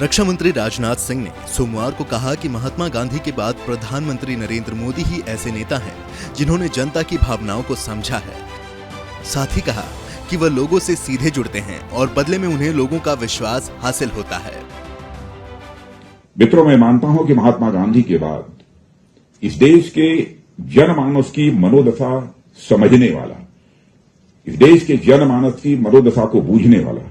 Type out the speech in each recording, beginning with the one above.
रक्षा मंत्री राजनाथ सिंह ने सोमवार को कहा कि महात्मा गांधी के बाद प्रधानमंत्री नरेंद्र मोदी ही ऐसे नेता हैं जिन्होंने जनता की भावनाओं को समझा है। साथ ही कहा कि वह लोगों से सीधे जुड़ते हैं और बदले में उन्हें लोगों का विश्वास हासिल होता है। मित्रों, मैं मानता हूं कि महात्मा गांधी के बाद इस देश के जनमानस की मनोदशा समझने वाला, इस देश के जनमानस की मनोदशा को बूझने वाला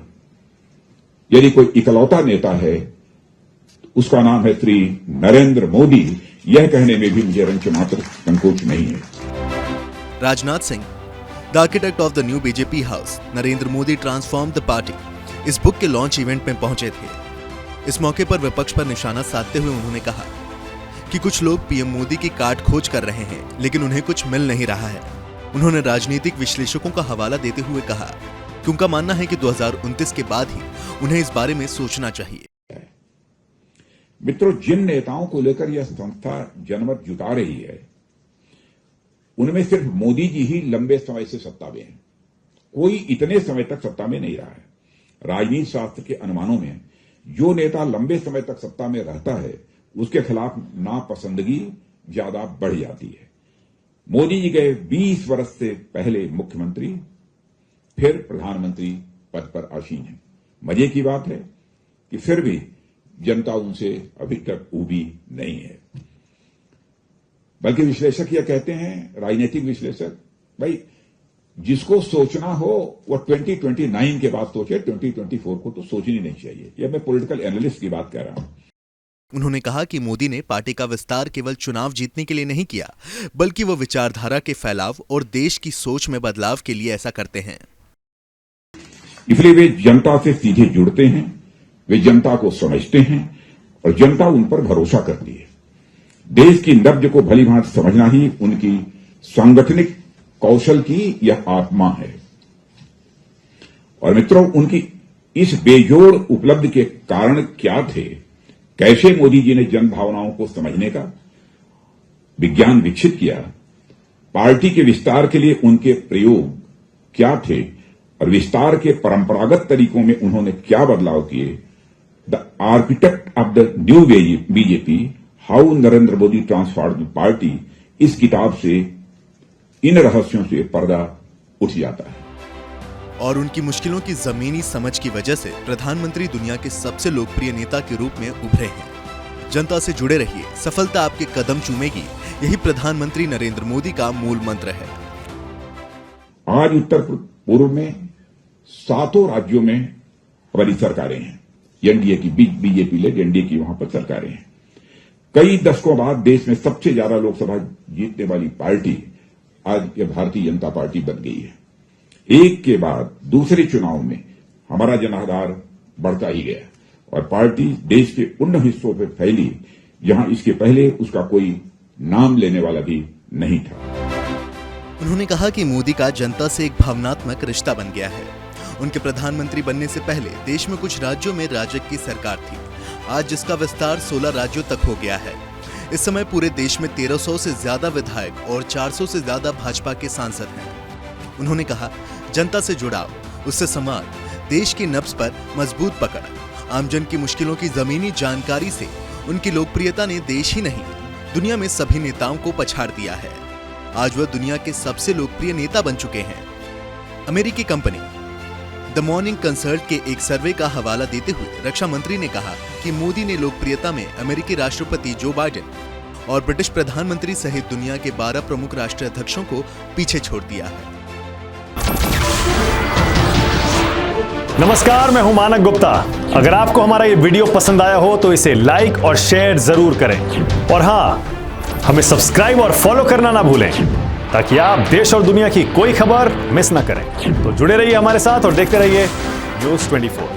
यदि कोई इकलौता नेता है तो उसका नाम है श्री नरेंद्र मोदी। यह कहने में भी मुझे रंच मात्र संकोच नहीं है। Rajnath Singh, the architect of the new BJP house, Narendra Modi transform the party, इस बुक के लॉन्च इवेंट में पहुंचे थे। इस मौके पर विपक्ष पर निशाना साधते हुए उन्होंने कहा कि कुछ लोग पीएम मोदी की काट खोज कर रहे हैं, लेकिन उन्हें कुछ मिल नहीं रहा है। उन्होंने राजनीतिक विश्लेषकों का हवाला देते हुए कहा कि उनका मानना है कि 2029 के बाद ही उन्हें इस बारे में सोचना चाहिए। मित्रों, जिन नेताओं को लेकर यह संस्था जनमत जुटा रही है उनमें सिर्फ मोदी जी ही लंबे समय से सत्ता में हैं। कोई इतने समय तक सत्ता में नहीं रहा है। राजनीति शास्त्र के अनुमानों में जो नेता लंबे समय तक सत्ता में रहता है उसके खिलाफ नापसंदगी ज्यादा बढ़ जाती है। मोदी जी गए 20 वर्ष से पहले मुख्यमंत्री, फिर प्रधानमंत्री पद पर आसीन है। मजे की बात है कि फिर भी जनता उनसे अभी तक ऊबी नहीं है। बल्कि विश्लेषक यह कहते हैं, राजनीतिक विश्लेषक, भाई जिसको सोचना हो वह 2029 के बाद सोचे, 2024 को तो सोचनी नहीं चाहिए। यह मैं पॉलिटिकल एनालिस्ट की बात कह रहा हूं। उन्होंने कहा कि मोदी ने पार्टी का विस्तार केवल चुनाव जीतने के लिए नहीं किया, बल्कि वह विचारधारा के फैलाव और देश की सोच में बदलाव के लिए ऐसा करते हैं। इसलिए वे जनता से सीधे जुड़ते हैं, वे जनता को समझते हैं और जनता उन पर भरोसा करती है। देश की नब्ज को भलीभांति समझना ही उनकी सांगठनिक कौशल की यह आत्मा है। और मित्रों, उनकी इस बेजोड़ उपलब्धि के कारण क्या थे, कैसे मोदी जी ने जन भावनाओं को समझने का विज्ञान विकसित किया, पार्टी के विस्तार के लिए उनके प्रयोग क्या थे और विस्तार के परंपरागत तरीकों में उन्होंने क्या बदलाव किए, the architect of the new BJP, how Narendra Modi transformed the party, इस किताब से इन रहस्यों से पर्दा उठ जाता है। और उनकी मुश्किलों की जमीनी समझ की वजह से प्रधानमंत्री दुनिया के सबसे लोकप्रिय नेता के रूप में उभरे हैं। जनता से जुड़े रहिए, सफलता आपके कदम चूमेगी, यही प्रधानमंत्री नरेंद्र मोदी का मूल मंत्र है। आज उत्तर पूर्व में 7 राज्यों में हमारी सरकारें हैं। एनडीए की, बीजेपी ले एनडीए की वहां पर सरकारें हैं। कई दशकों बाद देश में सबसे ज्यादा लोकसभा जीतने वाली पार्टी आज यह भारतीय जनता पार्टी बन गई है। एक के बाद दूसरे चुनाव में हमारा जनाधार बढ़ता ही गया और पार्टी देश के उन हिस्सों पर फैली जहां इसके पहले उसका कोई नाम लेने वाला भी नहीं था। उन्होंने कहा कि मोदी का जनता से एक भावनात्मक रिश्ता बन गया है। उनके प्रधानमंत्री बनने से पहले देश में कुछ राज्यों में राजग की सरकार थी। आज जिसका विस्तार 16 राज्यों तक हो गया है। इस समय पूरे देश में 1300 से ज्यादा विधायक और 400 से ज्यादा भाजपा के सांसद हैं। उन्होंने कहा, जनता से जुड़ाव, उससे संवाद, देश की नब्ज पर मजबूत पकड़, आमजन की मुश्किलों की जमीनी जानकारी से उनकी लोकप्रियता ने देश ही नहीं दुनिया में सभी नेताओं को पछाड़ दिया है। आज वह दुनिया के सबसे लोकप्रिय नेता बन चुके हैं। अमेरिकी कंपनी द मॉर्निंग कंसल्ट के एक सर्वे का हवाला देते हुए रक्षा मंत्री ने कहा कि मोदी ने लोकप्रियता में अमेरिकी राष्ट्रपति जो बाइडेन और ब्रिटिश प्रधानमंत्री सहित दुनिया के 12 प्रमुख राष्ट्राध्यक्षों को पीछे छोड़ दिया है। नमस्कार, मैं हूं मानक गुप्ता। अगर आपको हमारा ये वीडियो पसंद आया हो तो इसे लाइक और शेयर जरूर करें और हां, हमें सब्सक्राइब और फॉलो करना ना भूलें ताकि आप देश और दुनिया की कोई खबर मिस ना करें। तो जुड़े रहिए हमारे साथ और देखते रहिए न्यूज़ 24।